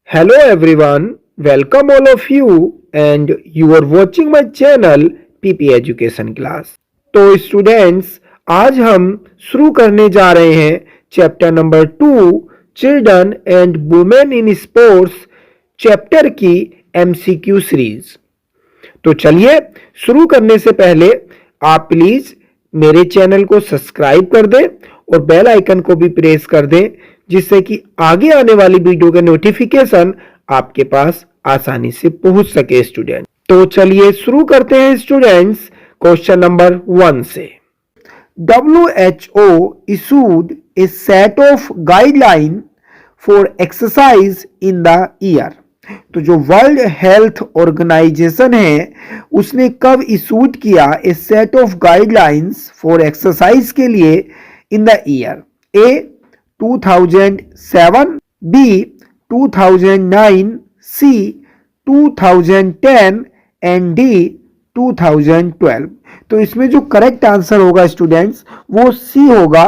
Hello everyone, welcome all of you and you are watching my channel PP Education Class। तो students आज हम शुरू करने जा रहे हैं chapter number 2 children and women in sports chapter की MCQ सीरीज। तो चलिए शुरू करने से पहले आप प्लीज मेरे चैनल को सब्सक्राइब कर दें और बेल आइकन को भी प्रेस कर दें जिससे कि आगे आने वाली वीडियो के नोटिफिकेशन आपके पास आसानी से पहुंच सके स्टूडेंट। तो चलिए शुरू करते हैं स्टूडेंट्स क्वेश्चन नंबर 1 से। WHO issued a set of guideline for exercise in the year। तो जो वर्ल्ड हेल्थ ऑर्गेनाइजेशन है उसने कब इशूड किया a set of guidelines for exercise के लिए in the year? A 2007, B 2009, C 2010 and D 2012। तो इसमें जो करेक्ट आंसर होगा स्टूडेंट्स वो सी होगा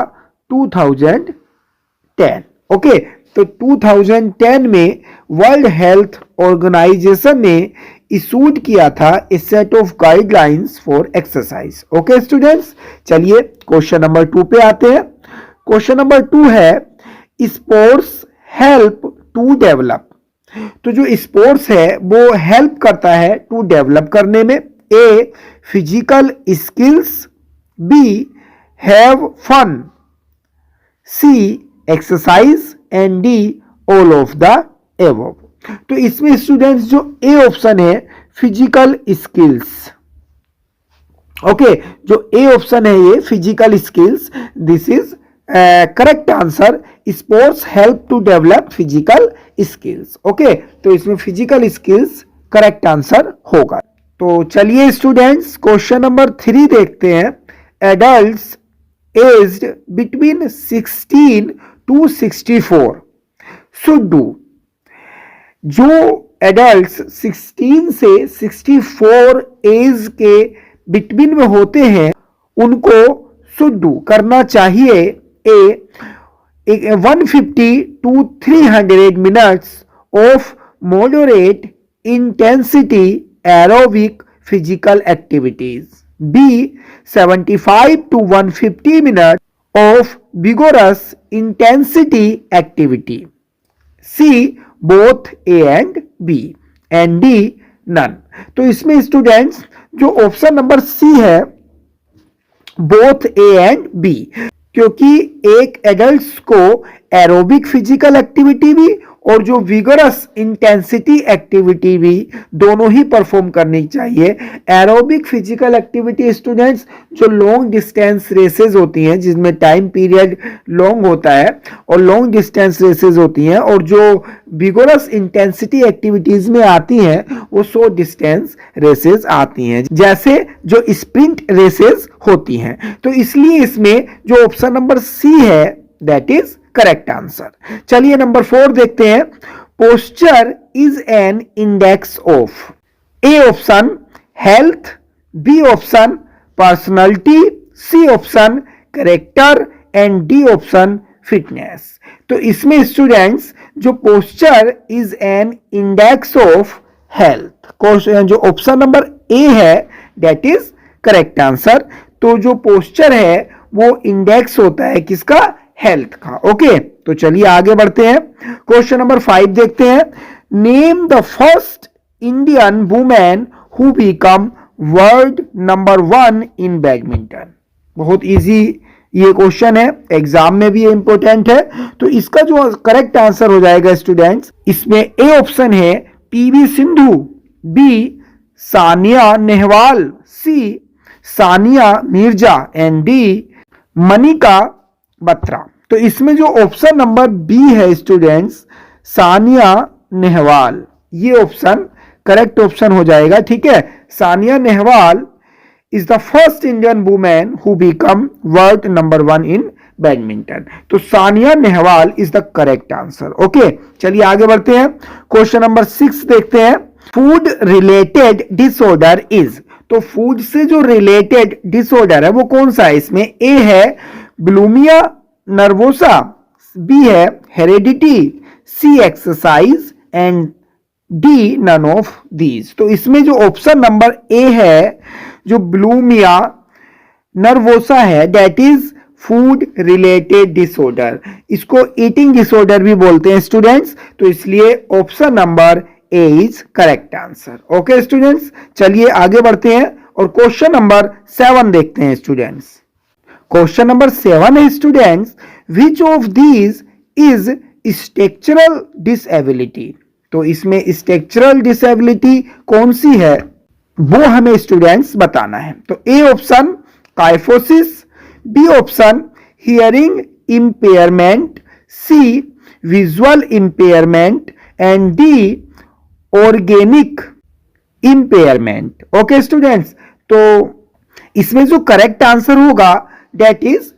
2010। ओके, तो 2010 में वर्ल्ड हेल्थ ऑर्गेनाइजेशन ने इशूड किया था a set of guidelines for exercise. Okay students, चलिए क्वेश्चन नंबर 2 पे आते हैं। क्वेश्चन नंबर 2 है स्पोर्ट्स हेल्प टू डेवलप। तो जो स्पोर्ट्स है वो हेल्प करता है टू डेवलप करने में। A physical skills, B have fun, C exercise and D all of the above. तो इसमें स्टूडेंट्स जो ए ऑप्शन है फिजिकल स्किल्स, ओके, जो ए ऑप्शन है ये physical skills, this is correct answer. Sports help to develop physical skills. Okay, तो इसमें physical skills correct answer होगा। तो चलिए स्टूडेंट्स क्वेश्चन नंबर 3 देखते हैं। Adults aged between 16 to 64 should do. जो एडल्ट्स 16 से 64 एज के बिटवीन में होते हैं उनको शुड डू करना चाहिए। A 150 to 300 minutes of moderate intensity aerobic physical activities, B 75 to 150 minute of vigorous intensity activity, C both A and B and D none। तो इसमें स्टूडेंट्स जो ऑप्शन नंबर सी है बोथ ए एंड बी, क्योंकि एक adults को aerobic physical activity भी और जो विगरस इंटेंसिटी एक्टिविटी भी दोनों ही परफॉर्म करनी चाहिए। एरोबिक फिजिकल एक्टिविटी स्टूडेंट्स जो लॉन्ग डिस्टेंस रेसेस होती हैं जिसमें टाइम पीरियड लॉन्ग होता है और लॉन्ग डिस्टेंस रेसेस होती हैं, और जो विगरस इंटेंसिटी एक्टिविटीज में आती हैं वो शॉर्ट डिस्टेंस रेसेस आती हैं जैसे जो स्प्रिंट रेसेस होती हैं। तो इसलिए इसमें जो ऑप्शन नंबर सी है दैट इज करेक्ट आंसर। चलिए नंबर 4 देखते हैं। Posture is an index of, A option health, B option personality, C option character and D option fitness. तो इसमें स्टूडेंट्स जो posture is an index of health, जो option number A है that is correct answer. तो जो posture है वो index होता है किसका? हेल्थ का। ओके, तो चलिए आगे बढ़ते हैं। क्वेश्चन नंबर 5 देखते हैं। Name the first Indian women who become world number 1 in badminton. बहुत इजी ये क्वेश्चन है, एग्जाम में भी ये इंपॉर्टेंट है। तो इसका जो करेक्ट आंसर हो जाएगा स्टूडेंट्स, इसमें ए ऑप्शन है PV Sindhu, B Sania Nehwal, C Sania Mirza and D Manika Batra. तो इसमें जो ऑप्शन नंबर बी है स्टूडेंट्स सानिया नेहवाल, ये ऑप्शन करेक्ट ऑप्शन हो जाएगा। ठीक है, Sania Nehwal is the first Indian women who become world number 1 in badminton. तो Sania Nehwal is the correct answer. Okay, चलिए आगे बढ़ते हैं। क्वेश्चन नंबर 6 देखते हैं। Food related disorder is. तो फूड से जो रिलेटेड डिसऑर्डर है वो कौन सा है? इसमें ए है बुलिमिया नर्वोसा, बी है heredity, C exercise and D none of these. तो इसमें जो ऑप्शन नंबर ए है, जो ब्लूमिया नर्वोसा है, that is food related disorder. इसको ईटिंग डिसऑर्डर भी बोलते हैं स्टूडेंट्स, तो इसलिए option number A is correct answer. Okay students, चलिए आगे बढ़ते हैं और क्वेश्चन नंबर 7 देखते हैं स्टूडेंट्स। क्वेश्चन नंबर 7 है students, which of these is structural disability. तो इसमें स्ट्रक्चरल डिसेबिलिटी कौन सी है वो हमें स्टूडेंट्स बताना है। तो A option kyphosis, B option hearing impairment, C visual impairment and D organic impairment. Okay students, तो इसमें जो करेक्ट आंसर होगा that is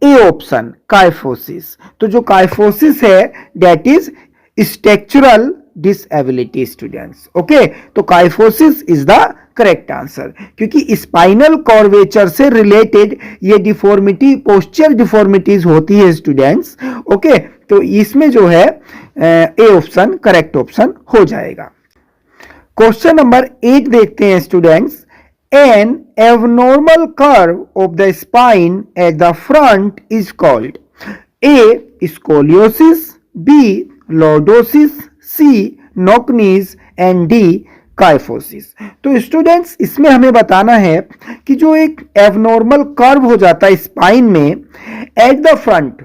A option kyphosis. तो जो काइफोसिस है that is structural disability students. Okay, तो kyphosis is the correct answer, क्योंकि spinal curvature से रिलेटेड ये डिफॉर्मिटी पोस्चर डिफॉर्मिटीज होती है स्टूडेंट्स। ओके, तो इसमें जो है ए ऑप्शन करेक्ट ऑप्शन हो जाएगा। क्वेश्चन नंबर 8 देखते हैं students. An abnormal curve of the spine at the front is called A scoliosis, B lordosis, C knock knees and D kyphosis. तो स्टूडेंट्स इसमें हमें बताना है कि जो एक एबनॉर्मल कर्व हो जाता है स्पाइन में एट द फ्रंट,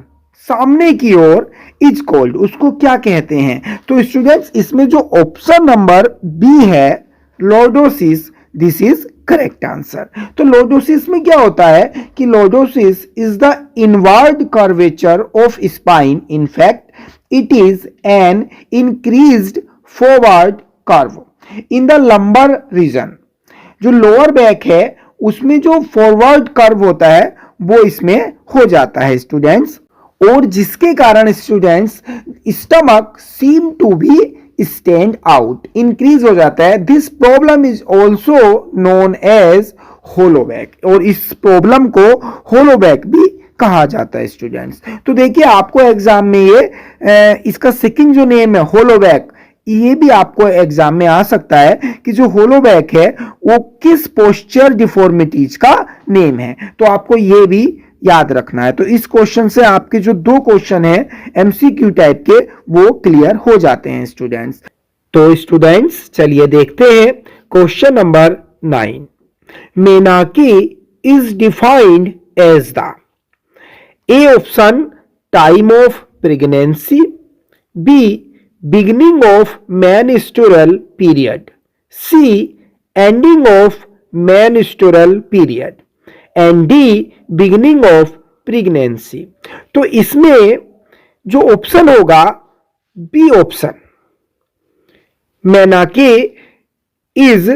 सामने की ओर, इज कॉल्ड, उसको क्या कहते हैं। तो स्टूडेंट्स इसमें जो ऑप्शन नंबर बी है lordosis, this is correct answer. तो लॉर्डोसिस में क्या होता है कि lordosis is the inward curvature of spine, in fact it is an increased forward curve in the lumbar region. जो लोअर बैक है उसमें जो फॉरवर्ड कर्व होता है वो इसमें हो जाता है स्टूडेंट्स, और जिसके कारण students stomach seem to be stand out, increase हो जाता है। This problem is also known as hollow back, और इस प्रॉब्लम को होलोबैक भी कहा जाता है स्टूडेंट्स। तो देखिए आपको एग्जाम में ये इसका सेकंड जो नेम है होलोबैक, ये भी आपको एग्जाम में आ सकता है कि जो होलोबैक है वो किस पोस्चर डिफॉर्मिटीज का नेम है, तो आपको ये भी याद रखना है। तो इस क्वेश्चन से आपके जो 2 क्वेश्चन है एमसीक्यू टाइप के वो क्लियर हो जाते हैं स्टूडेंट्स। तो स्टूडेंट्स चलिए देखते हैं क्वेश्चन नंबर 9। मेनाकी is defined as the A option time of pregnancy, B beginning of menstrual period, C ending of menstrual period and D beginning of pregnancy। तो इसमें जो ऑप्शन होगा बी ऑप्शन, मेनाके is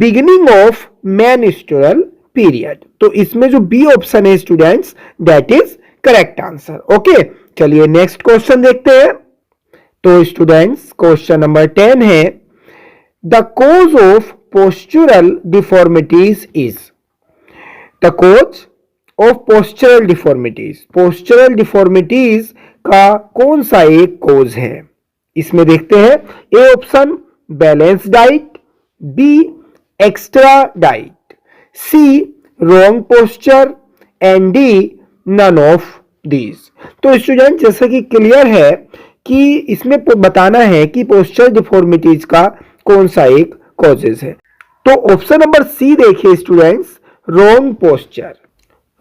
beginning of menstrual period. तो इसमें जो B option है students that is correct answer. Okay, चलिए नेक्स्ट क्वेश्चन देखते हैं। तो स्टूडेंट्स क्वेश्चन नंबर 10 है, the cause of postural deformities is. The cause of postural deformities, postural deformities का कौन सा एक कॉज है, इसमें देखते हैं। A option balance diet, B extra diet, C wrong posture and D none of these. तो स्टूडेंट जैसा कि क्लियर है कि इसमें बताना है कि पोस्चर डिफॉर्मिटीज का कौन सा एक कॉजेज है। तो ऑप्शन नंबर सी देखिए students, wrong posture.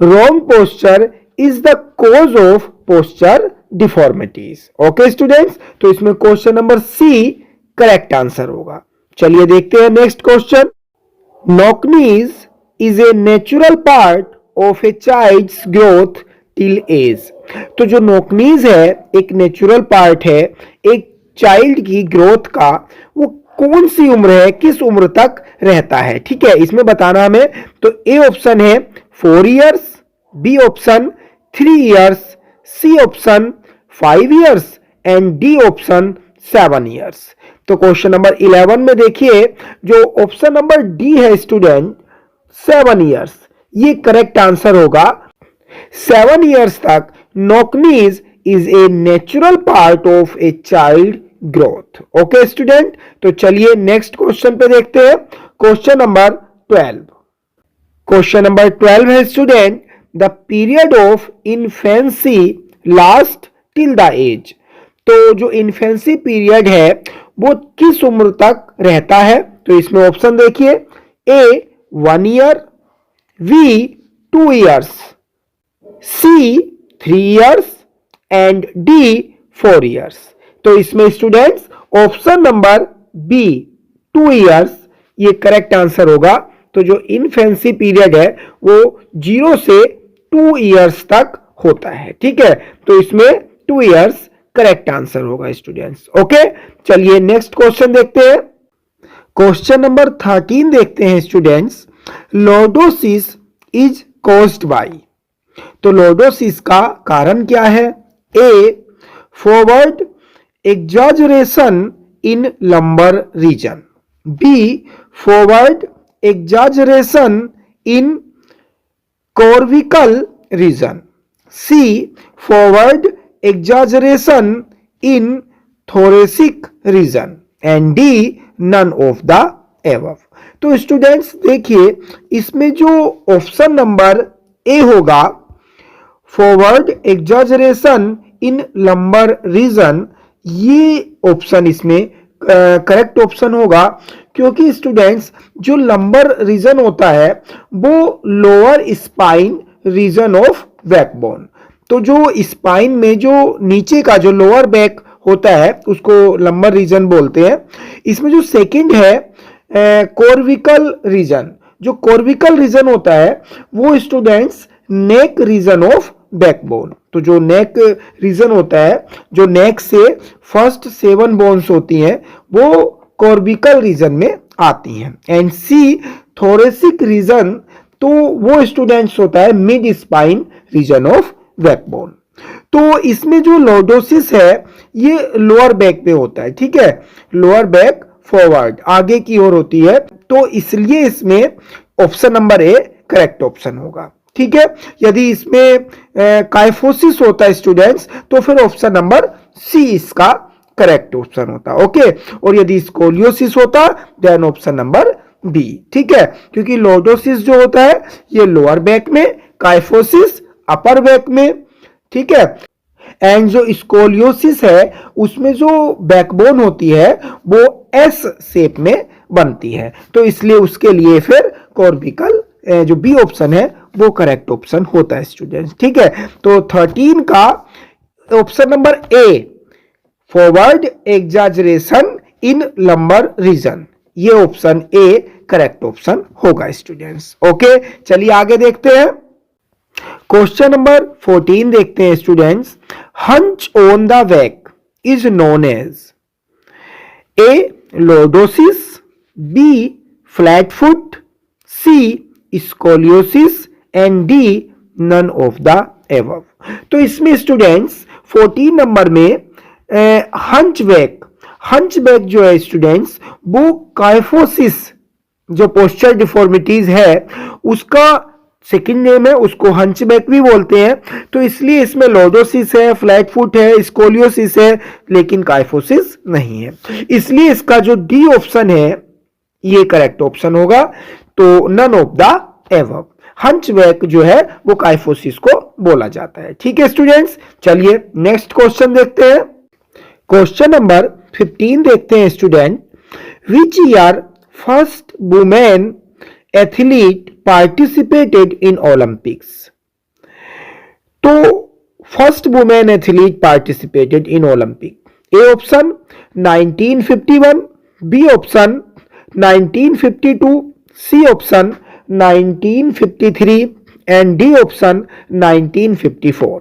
Wrong posture is the cause of posture deformities. Okay students, तो इसमें question number C correct answer होगा। चलिए देखते हैं next question. Knock knees is a natural part of a child's growth till age. तो जो नोकनीज है एक नेचुरल पार्ट है एक चाइल्ड की ग्रोथ का, वो कौन सी उम्र है, किस उम्र तक रहता है, ठीक है, इसमें बताना हमें। तो ए ऑप्शन है 4 years, B option 3 years, C option 5 years and D option 7 years. तो क्वेश्चन नंबर 11 में देखिए जो ऑप्शन नंबर डी है स्टूडेंट 7 इयर्स, ये करेक्ट आंसर होगा। 7 इयर्स तक knock knees is a natural part of a child growth. Okay student, तो चलिए नेक्स्ट क्वेश्चन पे देखते हैं। Question number 12। क्वेश्चन नंबर 12 है student, the period of infancy last till the age. तो जो इन्फेंसी पीरियड है वो किस उम्र तक रहता है? तो इसमें ऑप्शन देखिए, A 1 year, B 2 years, C 3 years and D 4 years. तो इसमें students option number B 2 years ये करेक्ट आंसर होगा। तो जो इन्फेंसी पीरियड है वो 0 से 2 ईयर्स तक होता है। ठीक है, तो इसमें 2 ईयर्स करेक्ट आंसर होगा स्टूडेंट्स। ओके, चलिए नेक्स्ट क्वेश्चन देखते हैं। क्वेश्चन नंबर 13 देखते हैं students, lordosis is caused by. तो लॉर्डोसिस का कारण क्या है? A forward exaggeration in lumbar region, B forward exaggeration in cervical region, C forward exaggeration in thoracic region and D none of the above. तो students देखिए, इसमें जो option number A होगा, forward exaggeration in lumbar region, ये option इसमें correct option होगा, क्योंकि students जो लंबर रीजन होता है वो lower spine region of backbone. तो जो स्पाइन में जो नीचे का जो लोअर बैक होता है उसको लंबर रीजन बोलते हैं। इसमें जो सेकंड है कोर्विकल रीजन, जो कोर्विकल रीजन होता है वो students neck region of backbone. तो जो नेक रीजन होता है, जो नेक से फर्स्ट 7 बोन्स होती हैं वो कोर्विकल रीजन में आती हैं। एंड सी थोरेसिक रीजन, तो वो स्टूडेंट्स होता है mid spine region of backbone. तो इसमें जो लॉर्डोसिस है ये लोअर बैक पे होता है। ठीक है, लोअर बैक फॉरवर्ड आगे की ओर होती है, तो इसलिए इसमें ऑप्शन नंबर ए करेक्ट ऑप्शन होगा। ठीक है, यदि इसमें काइफोसिस होता है स्टूडेंट्स तो फिर ऑप्शन नंबर सी इसका करेक्ट ऑप्शन होता। ओके, और यदि स्कोलियोसिस होता देन ऑप्शन नंबर बी। ठीक है, क्योंकि लॉर्डोसिस जो होता है ये लोअर बैक में, काइफोसिस अपर बैक में। ठीक है, एंड जो स्कोलियोसिस है उसमें जो बैकबोन होती है वो एस शेप में बनती है, तो इसलिए उसके लिए फिर कॉर्विकल जो बी ऑप्शन है वो करेक्ट ऑप्शन होता है स्टूडेंट्स। ठीक है, तो 13 का option number A forward exaggeration in lumbar region, ये ऑप्शन ए करेक्ट ऑप्शन होगा स्टूडेंट्स। ओके, चलिए आगे देखते हैं। क्वेश्चन नंबर 14 देखते हैं students, hunch on the back is known as a lordosis, B flat foot, C scoliosis and D none of the above. तो इसमें स्टूडेंट्स 14 नंबर में हंच बैक जो है स्टूडेंट्स वो काइफोसिस जो पोस्चर डिफॉर्मिटीज है उसका सेकंड नेम है, उसको हंचबैक भी बोलते हैं। तो इसलिए इसमें लॉर्डोसिस है, फ्लैट फुट है, स्कोलियोसिस है, लेकिन काइफोसिस नहीं है, इसलिए इसका जो डी ऑप्शन है ये करेक्ट ऑप्शन होगा। तो none of the above, hunchback जो है वो काइफोसिस को बोला जाता है। ठीक है स्टूडेंट्स, चलिए नेक्स्ट क्वेश्चन देखते हैं। क्वेश्चन नंबर 15 देखते हैं student, which year first women athlete participated in Olympics? तो first women athlete participated in Olympic, A option 1951, B option 1952, C option 1953 and D option 1954।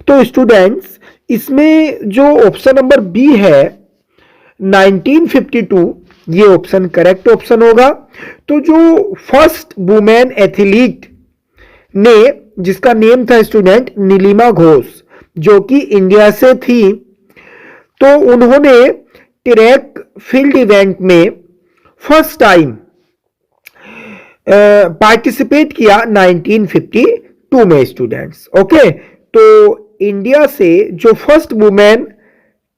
तो स्टूडेंट्स इसमें जो ऑप्शन नंबर बी है 1952 ये ऑप्शन करेक्ट ऑप्शन होगा। तो जो first women athlete ने, जिसका नेम था स्टूडेंट नीलिमा घोष, जो कि इंडिया से थी, तो उन्होंने ट्रैक फील्ड इवेंट में फर्स्ट टाइम पार्टिसिपेट किया 1952 में स्टूडेंट्स। ओके, तो इंडिया से जो फर्स्ट वुमेन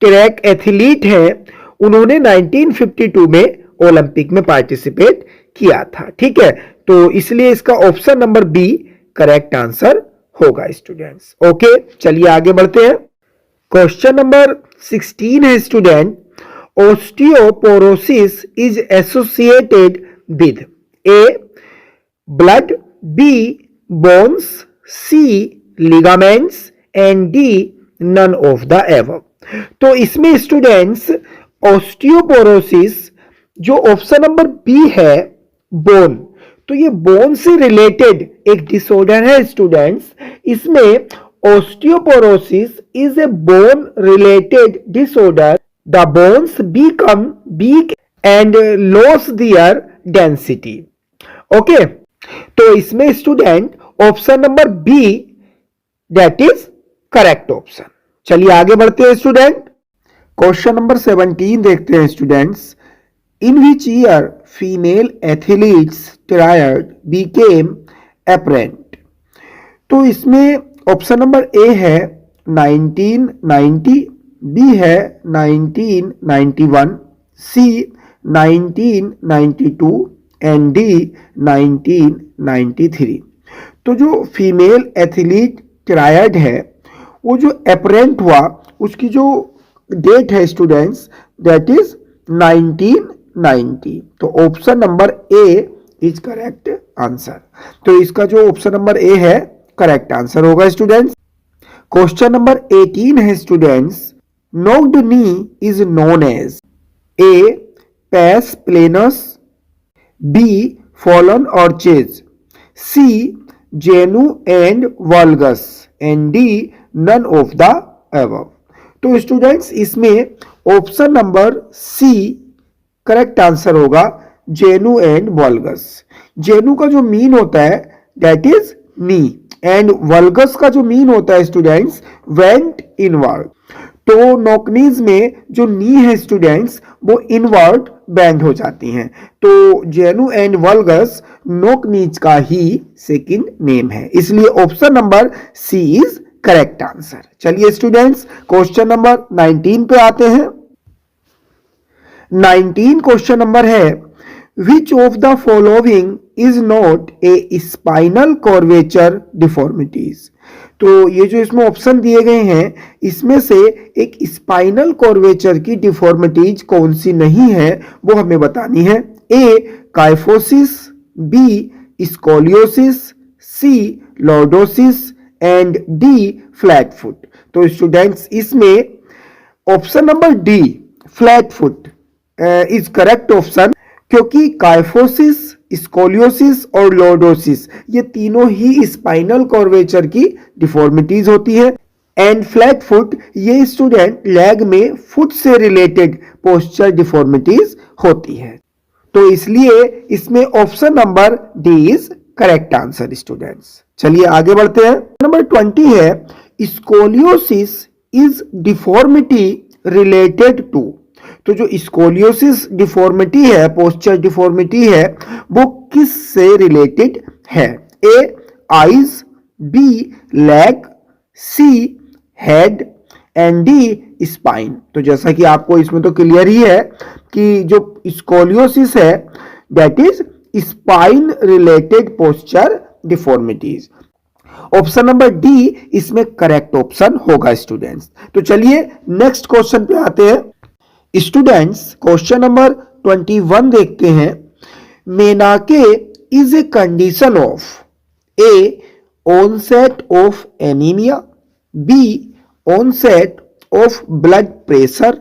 ट्रैक एथलीट है, उन्होंने 1952 में ओलंपिक में पार्टिसिपेट किया था। ठीक है, तो इसलिए इसका option number B correct answer होगा स्टूडेंट्स। ओके, चलिए आगे बढ़ते हैं। क्वेश्चन नंबर 16 है student, osteoporosis is associated with A blood, B bones, C ligaments and D none of the above. तो इसमें स्टूडेंट्स ऑस्टियोपोरोसिस जो ऑप्शन नंबर बी है बोन, तो ये बोन से रिलेटेड एक डिसऑर्डर है स्टूडेंट्स। इसमें osteoporosis is a bone related disorder, the bones become weak and loss their density. Okay, तो इसमें student option number B that is correct option. चलिए आगे बढ़ते हैं स्टूडेंट। क्वेश्चन नंबर 17 देखते हैं students, in which year female athletes triad Beckham apparent. तो इसमें ऑप्शन नंबर ए है 1990, बी है 1991, सी 1992 एंड डी 1993। तो जो फीमेल एथलीट ट्रायड है वो जो अपरेंट हुआ उसकी जो डेट है स्टूडेंट्स दैट इज 1990। तो option number A is correct answer. तो इसका जो ऑप्शन नंबर ए है करेक्ट आंसर होगा स्टूडेंट्स। क्वेश्चन नंबर 18 है students, knocked knee is known as A pes planus, B fallen arches, C genu and valgus and D none of the above. तो students इसमें option number C correct answer होगा, genu and valgus. जेनु का जो mean होता है that is knee and valgus का जो mean होता है स्टूडेंट्स वेंट इनवर्ड। तो नोकनीज में जो नी है स्टूडेंट्स वो इनवर्ड बेंड हो जाती हैं। तो जेनु एंड वल्गस नोकनीज का ही सेकंड नेम है, इसलिए option number C is correct answer. चलिए स्टूडेंट्स क्वेश्चन नंबर 19 पे आते हैं। 19 क्वेश्चन नंबर है, which of the following is not a spinal curvature deformities. तो ये जो इसमें ऑप्शन दिए गए हैं इसमें से एक स्पाइनल कर्वेचर की डिफॉर्मिटीज कौन सी नहीं है वो हमें बतानी है। A kyphosis, B scoliosis, C lordosis and D flat foot. तो स्टूडेंट्स इसमें option number D flat foot is correct option, क्योंकि काइफोसिस, स्कोलियोसिस और लॉर्डोसिस ये तीनों ही स्पाइनल कर्वेचर की डिफॉर्मिटीज होती है एंड फ्लैट फुट ये स्टूडेंट लेग में फुट से रिलेटेड पोस्चर डिफॉर्मिटीज होती है। तो इसलिए इसमें option number D is correct answer students. चलिए आगे बढ़ते हैं। नंबर 20 है, scoliosis is deformity related to. तो जो स्कोलियोसिस डिफॉर्मिटी है, पोस्चर डिफॉर्मिटी है, वो किस से रिलेटेड है। A eyes, B leg, C head and D spine. तो जैसा कि आपको इसमें तो क्लियर ही है कि जो स्कोलियोसिस है that is spine related posture deformities. Option number D इसमें करेक्ट ऑप्शन होगा स्टूडेंट्स। तो चलिए नेक्स्ट क्वेश्चन पे आते हैं स्टूडेंट्स। क्वेश्चन नंबर 21 देखते हैं। मेनाके is a condition of a onset of anemia, B onset of blood pressure,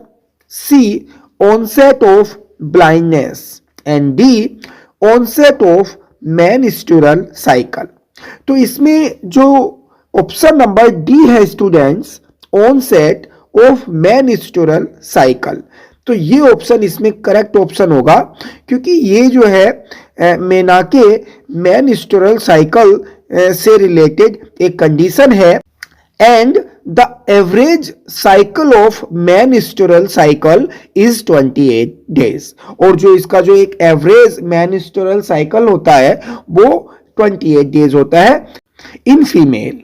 C onset of blindness and D onset of menstrual cycle। तो इसमें जो ऑप्शन नंबर डी है students onset of menstrual cycle, तो ये option इसमें correct option होगा, क्योंकि ये जो है मेनाके मेनस्ट्रुअल साइकिल से रिलेटेड एक कंडीशन है and the average cycle of menstrual cycle is 28 days. और जो इसका जो एक एवरेज मेनस्ट्रुअल साइकिल होता है वो 28 डेज होता है इन फीमेल।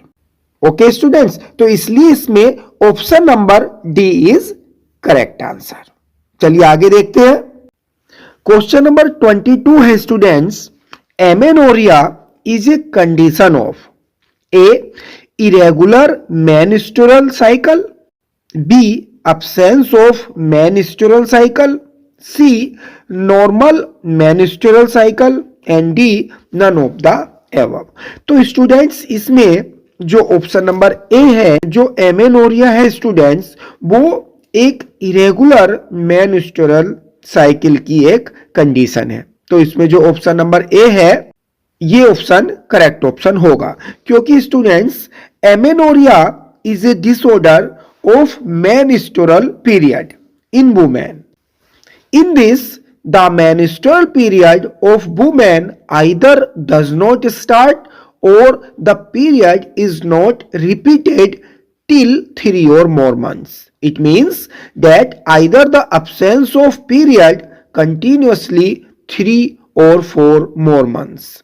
ओके स्टूडेंट्स, तो इसलिए इसमें option number D is correct answer. चलिए आगे देखते हैं। क्वेश्चन नंबर 22 है students, amenorrhea is a condition of A irregular menstrual cycle, B absence of menstrual cycle, C normal menstrual cycle and D none of the above। तो students इसमें जो option number A है, जो amenorrhoea है students, वो एक irregular menstrual cycle की एक कंडीशन है। तो इसमें जो ऑप्शन नंबर ए है ये ऑप्शन करेक्ट ऑप्शन होगा, क्योंकि students amenorrhea is a disorder of menstrual period in women. In this, the menstrual period of women either does not start or the period is not repeated till 3 or more months. It means that either the absence of period continuously 3 or 4 more months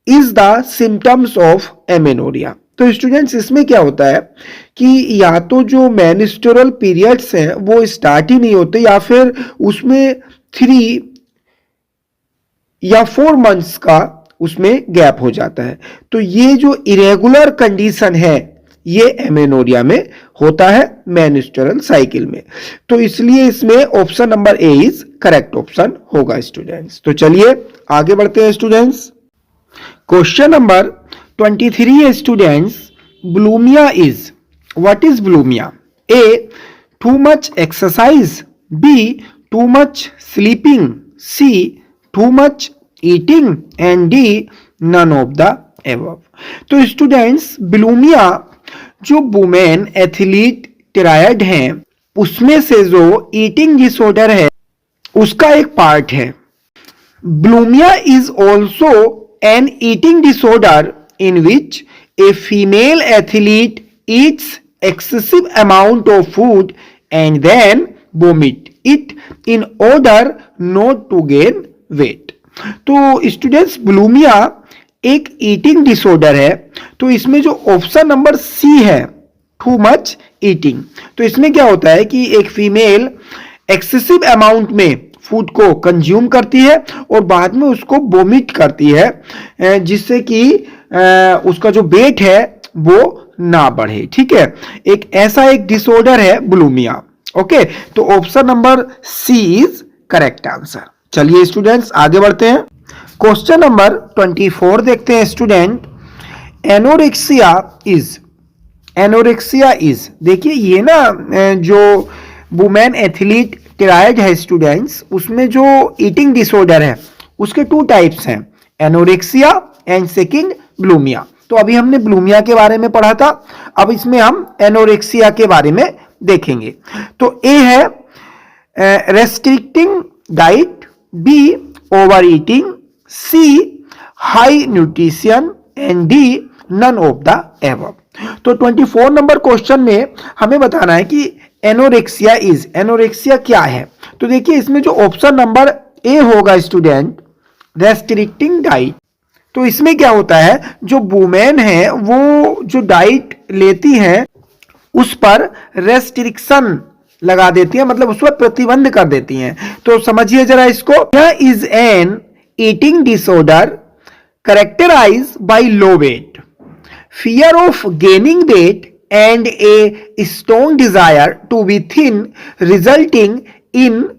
is the symptoms of amenorrhea। तो students इसमें क्या होता है कि या तो जो menstrual periods हैं वो स्टार्ट ही नहीं होते, या फिर उसमें 3 या 4 मंथ्स का उसमें गैप हो जाता है। तो ये जो इरेगुलर कंडीशन है ये एमेनोरिया में होता है, मेंस्ट्रुअल साइकिल में। तो इसलिए इसमें option number A is correct option होगा स्टूडेंट्स। तो चलिए आगे बढ़ते हैं स्टूडेंट्स। क्वेश्चन नंबर 23 है students, bulimia is, what is bulimia? A too much exercise, B too much sleeping, C too much eating and D none of the above. तो students bulimia जो women athlete टायराइड हैं उसमें से जो eating disorder है उसका एक पार्ट है। Bulimia is also an eating disorder in which a female athlete eats excessive amount of food and then vomit it in order not to gain weight। तो स्टूडेंट्स बुलिमिया एक eating disorder है। तो इसमें जो option number C है to much eating, तो इसमें क्या होता है कि एक फीमेल एक्सेसिव अमाउंट में फूड को कंज्यूम करती है और बाद में उसको वोमिट करती है, जिससे कि उसका जो वेट है वो ना बढ़े। ठीक है, एक ऐसा एक डिसऑर्डर है बुलिमिया। ओके, तो option number C is correct answer. चलिए स्टूडेंट्स आगे बढ़ते हैं। क्वेश्चन नंबर 24 देखते हैं स्टूडेंट, एनोरेक्सिया इज, देखिए ये ना जो वुमेन एथलीट टायराइड है स्टूडेंट्स, उसमें जो ईटिंग डिसऑर्डर है उसके 2 टाइप्स हैं, एनोरेक्सिया एंड सेकंड बुलिमिया। तो अभी हमने बुलिमिया के बारे में पढ़ा था, अब इसमें हम एनोरेक्सिया के बारे में देखेंगे। तो ए है restricting diet, B over eating, C high nutrition and D none of the above. तो 24 नंबर क्वेश्चन में हमें बताना है कि एनोरेक्सिया क्या है। तो देखिए इसमें जो ऑप्शन नंबर ए होगा स्टूडेंट, रेस्ट्रिक्टिंग डाइट। तो इसमें क्या होता है, जो वुमेन है वो जो डाइट लेती हैं उस पर रेस्ट्रिक्शन लगा देती है, मतलब उस पर प्रतिबंध कर देती हैं। तो समझिए जरा इसको, यह is an eating disorder characterized by low weight, fear of gaining weight and a strong desire to be thin, resulting in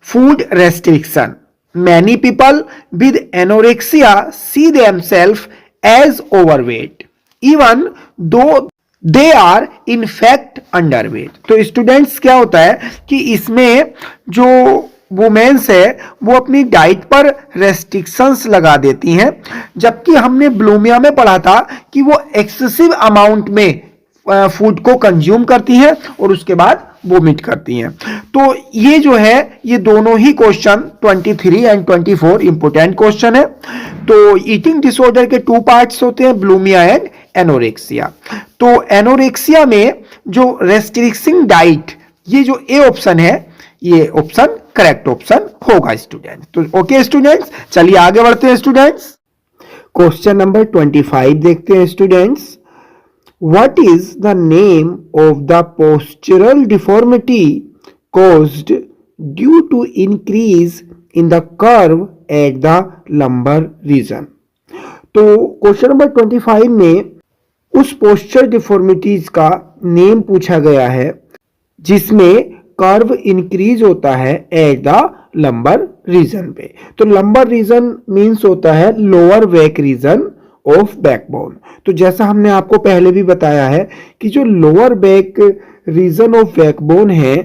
food restriction. Many people with anorexia see themselves as overweight even though they are in fact underweight। तो students क्या होता है कि इसमें जो women's है वो अपनी डाइट पर रेस्ट्रिक्शंस लगा देती हैं, जबकि हमने बुलिमिया में पढ़ा था कि वो एक्सेसिव अमाउंट में फूड को कंज्यूम करती हैं और उसके बाद वोमिट करती हैं। तो ये जो है ये दोनों ही क्वेश्चन 23 एंड 24 इंपोर्टेंट क्वेश्चन है। तो ईटिंग डिसऑर्डर के 2 पार्ट्स होते हैं, बुलिमिया एंड एनोरेक्सिया। तो एनोरेक्सिया में जो रेस्ट्रिक्टिंग डाइट, ये जो ए ऑप्शन है ये ऑप्शन करेक्ट ऑप्शन होगा स्टूडेंट। तो ओके स्टूडेंट्स, चलिए आगे बढ़ते हैं स्टूडेंट्स। क्वेश्चन नंबर 25 देखते हैं students, what is the name of the postural deformity caused due to increase in the curve at the lumbar region। तो क्वेश्चन नंबर 25 में उस पोस्चर डिफॉर्मिटीज का नेम पूछा गया है जिसमें कर्व इंक्रीज होता है एट द लंबर रीजन पे। तो लंबर रीजन मींस होता है lower back region of backbone. तो जैसा हमने आपको पहले भी बताया है कि जो lower back region of backbone है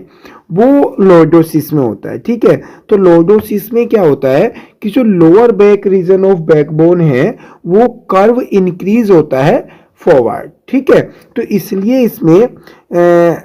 वो लॉर्डोसिस में होता है, ठीक है। तो लॉर्डोसिस में क्या होता है कि जो lower back region of backbone है वो कर्व इंक्रीज होता है फॉरवर्ड, ठीक है। तो इसलिए इसमें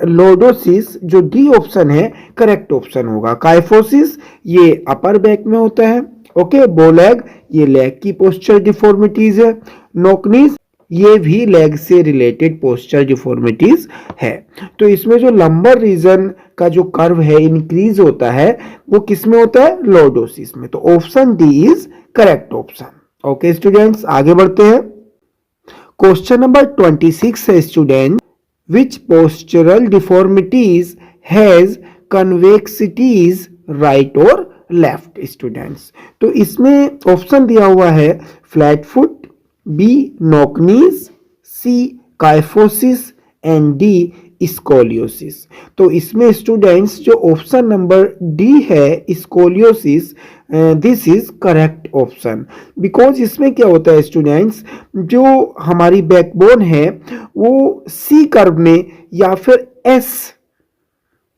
लॉर्डोसिस जो डी ऑप्शन है करेक्ट ऑप्शन होगा। काइफोसिस ये अपर बैक में होता है, ओके। बोलेग ये लेग की पोस्चर डिफॉर्मिटीज है। नोकनीज ये भी लेग से रिलेटेड पोस्चर डिफॉर्मिटीज है। तो इसमें जो लंबर रीजन का जो कर्व है इंक्रीज होता है वो किस में होता है, लॉर्डोसिस में। तो option D is correct option. Okay students, आगे बढ़ते हैं। क्वेश्चन नंबर 26 है student, which postural deformities has convexities right और लेफ्ट स्टूडेंट्स। तो इसमें ऑप्शन दिया हुआ है flat foot, B knock knees, C kyphosis and D scoliosis. तो इसमें स्टूडेंट्स जो ऑप्शन नंबर डी है scoliosis, this is correct option. Because इसमें क्या होता है स्टूडेंट्स, जो हमारी बैकबोन है वो सी कर्व में या फिर एस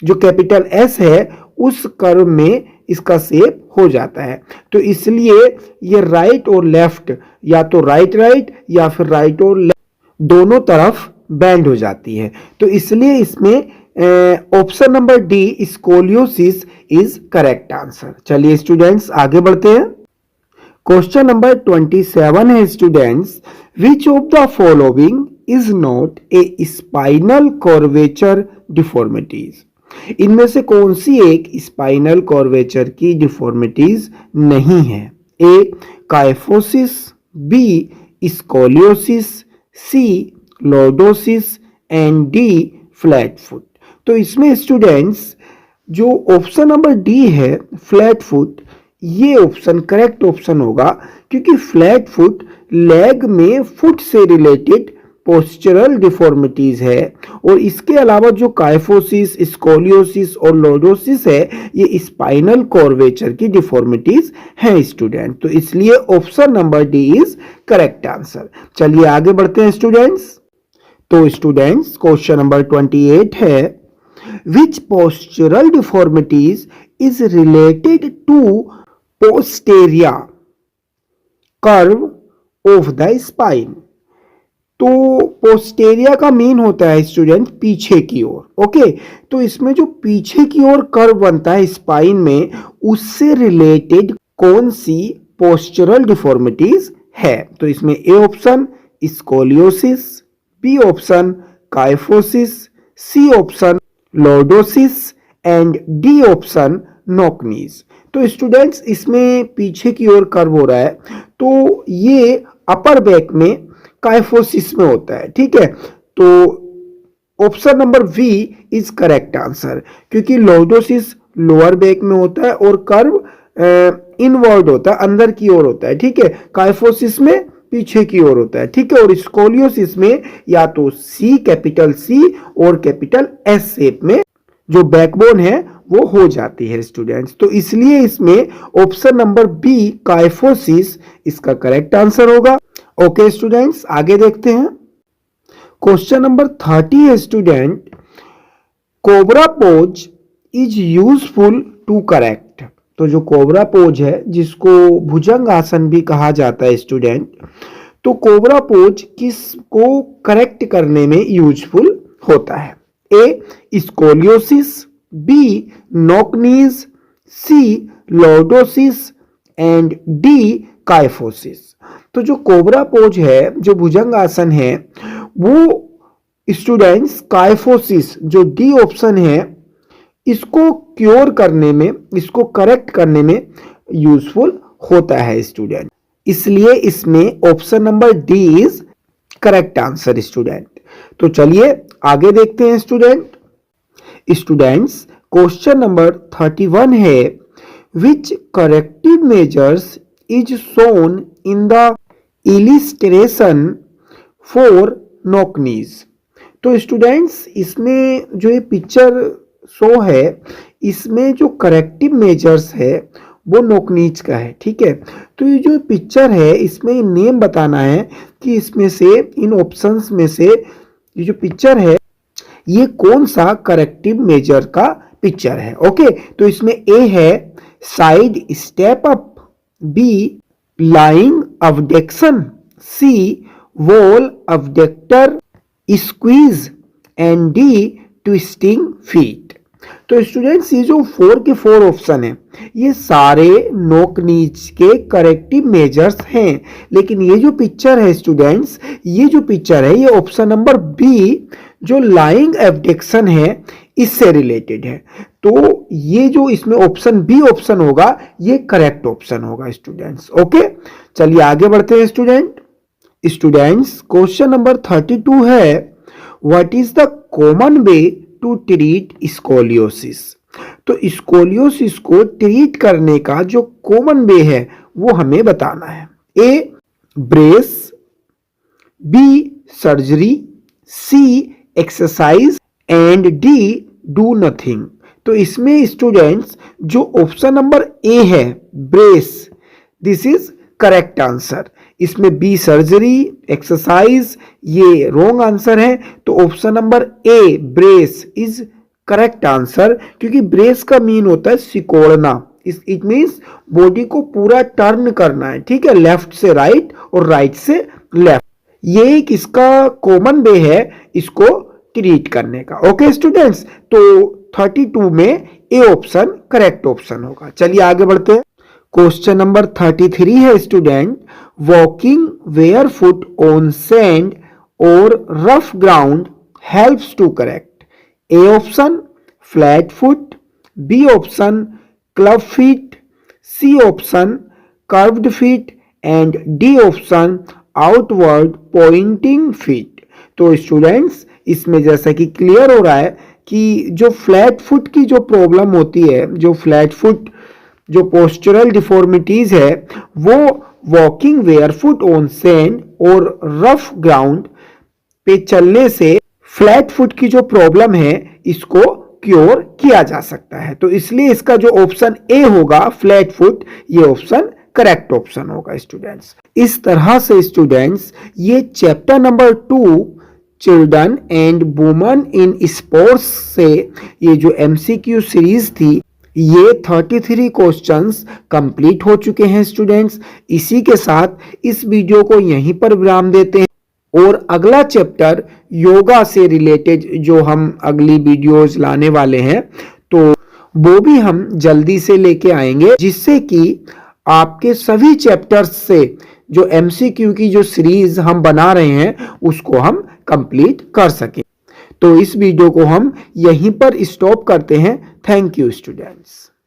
जो कैपिटल एस है उस कर्व में इसका शेप हो जाता है। तो इसलिए ये राइट और लेफ्ट या तो राइट राइट या फिर राइट और लेफ्ट दोनों तरफ बैंड हो जाती है। तो इसलिए इसमें option number D scoliosis is correct answer. चलिए स्टूडेंट्स आगे बढ़ते हैं। क्वेश्चन नंबर 27 है students, which of the following is not a spinal curvature deformities. इनमें से कौन सी एक स्पाइनल कर्वेचर की डिफॉर्मिटीज नहीं है। A kyphosis, B scoliosis, C lordosis and D flat foot. तो इसमें स्टूडेंट्स जो ऑप्शन नंबर डी है फ्लैट फुट, ये ऑप्शन करेक्ट ऑप्शन होगा क्योंकि फ्लैट फुट लेग में फुट से रिलेटेड पोस्चरल डिफॉर्मिटीज है। और इसके अलावा जो काइफोसिस, स्कोलियोसिस और लॉर्डोसिस है ये स्पाइनल कर्वेचर की डिफॉर्मिटीज हैं स्टूडेंट। तो इसलिए option number D is correct answer. चलिए आगे बढ़ते हैं स्टूडेंट्स। तो स्टूडेंट्स क्वेश्चन नंबर 28 है, which postural deformities is related to posterior curve of the spine. तो पोस्टेरिया का मीन होता है स्टूडेंट पीछे की ओर, ओके। तो इसमें जो पीछे की ओर कर्व बनता है स्पाइन में उससे रिलेटेड कौन सी पोस्चरल डिफॉर्मिटीज है। तो इसमें A option scoliosis, B option kyphosis, C option lordosis and D option knock knees. तो स्टूडेंट्स इसमें पीछे की ओर कर्व हो रहा है तो ये अपर बैक में काइफोसिस में होता है, ठीक है। तो option number B is correct answer क्योंकि लॉर्डोसिस लोअर बैक में होता है और कर्व इनवर्ड होता है, अंदर की ओर होता है, ठीक है। काइफोसिस में पीछे की ओर होता है, ठीक है। और स्कोलियोसिस में या तो सी कैपिटल सी और कैपिटल एस शेप में जो बैकबोन है वो हो जाती है स्टूडेंट्स। तो इसलिए इसमें ऑप्शन नंबर बी काइफोसिस इसका करेक्ट आंसर होगा। ओके स्टूडेंट्स आगे देखते हैं। क्वेश्चन नंबर 30 है student, cobra pose is useful to correct. तो जो कोबरा पोज है जिसको भुजंग आसन भी कहा जाता है स्टूडेंट, तो कोबरा पोज किसको करेक्ट करने में यूजफुल होता है। A scoliosis, B knock knees, C lordosis and D kyphosis. तो जो कोबरा पोज है जो भुजंग आसन है वो स्टूडेंट्स काइफोसिस जो डी ऑप्शन है इसको क्योर करने में, इसको करेक्ट करने में यूजफुल होता है स्टूडेंट। इसलिए इसमें option number D is correct answer student. तो चलिए आगे देखते हैं स्टूडेंट। स्टूडेंट्स क्वेश्चन नंबर 31 है, which corrective measures is shown in the illustration for knock knees. तो स्टूडेंट्स इसमें जो ये पिक्चर शो है, इसमें जो करेक्टिव मेजर्स है वो नॉकनीज का है, ठीक है। तो ये जो पिक्चर है इसमें नेम बताना है कि इसमें से, इन ऑप्शंस में से ये जो पिक्चर है ये कौन सा करेक्टिव मेजर का पिक्चर है। ओके, तो इसमें ए है side step up, B lying abduction, C wall abductor squeeze and D twisting feet. तो स्टूडेंट्स ये जो 4 के 4 ऑप्शन है ये सारे नोक नीच के करेक्टिव मेजर्स हैं, लेकिन ये जो पिक्चर है स्टूडेंट्स, ये जो पिक्चर है ये ऑप्शन नंबर बी जो लाइंग एबडक्शन है इससे रिलेटेड है। तो ये जो इसमें ऑप्शन बी ऑप्शन होगा ये करेक्ट ऑप्शन होगा स्टूडेंट्स। ओके, चलिए आगे बढ़ते हैं स्टूडेंट्स क्वेश्चन नंबर 32 है, what is the common way to treat scoliosis. तो स्कोलियोसिस को ट्रीट करने का जो कॉमन वे है वो हमें बताना है। A brace, B surgery, C exercise and D do nothing. तो इसमें स्टूडेंट्स जो ऑप्शन नंबर ए है brace, this is correct answer. इसमें बी सर्जरी, एक्सरसाइज ये रॉन्ग आंसर है। तो option number A brace is correct answer, क्योंकि brace का मीन होता है सिकोड़ना। इट मीन्स बॉडी को पूरा टर्न करना है, ठीक है, लेफ्ट से राइट और राइट से लेफ्ट। ये एक इसका कॉमन वे है इसको ट्रीट करने का। ओके स्टूडेंट्स, तो 32 में ए ऑप्शन करेक्ट ऑप्शन होगा। चलिए आगे बढ़ते हैं। क्वेश्चन नंबर 33 है student, walking barefoot on sand और rough ground helps to correct. A option flat foot, B option club feet, C option curved feet and D option outward pointing feet. तो students इसमें जैसा कि clear हो रहा है कि जो फ्लैट फुट की जो प्रॉब्लम होती है, जो फ्लैट फुट जो पोस्चरल डिफॉर्मिटीज है, वो वॉकिंग वेयरफुट ऑन सैंड और रफ ग्राउंड पे चलने से फ्लैट फुट की जो प्रॉब्लम है इसको क्योर किया जा सकता है। तो इसलिए इसका जो ऑप्शन ए होगा फ्लैट फुट, ये ऑप्शन करेक्ट ऑप्शन होगा स्टूडेंट्स। इस तरह से स्टूडेंट्स ये chapter number 2 children and women in sports से ये जो एमसीक्यू सीरीज थी ये 33 क्वेश्चंस कंप्लीट हो चुके हैं स्टूडेंट्स। इसी के साथ इस वीडियो को यहीं पर विराम देते हैं और अगला चैप्टर योगा से रिलेटेड जो हम अगली वीडियोस लाने वाले हैं तो वो भी हम जल्दी से लेके आएंगे, जिससे कि आपके सभी चैप्टर्स से जो एमसीक्यू की जो सीरीज हम बना रहे हैं उसको हम कंप्लीट कर सकें। तो इस वीडियो को हम यहीं पर स्टॉप करते हैं। Thank you students.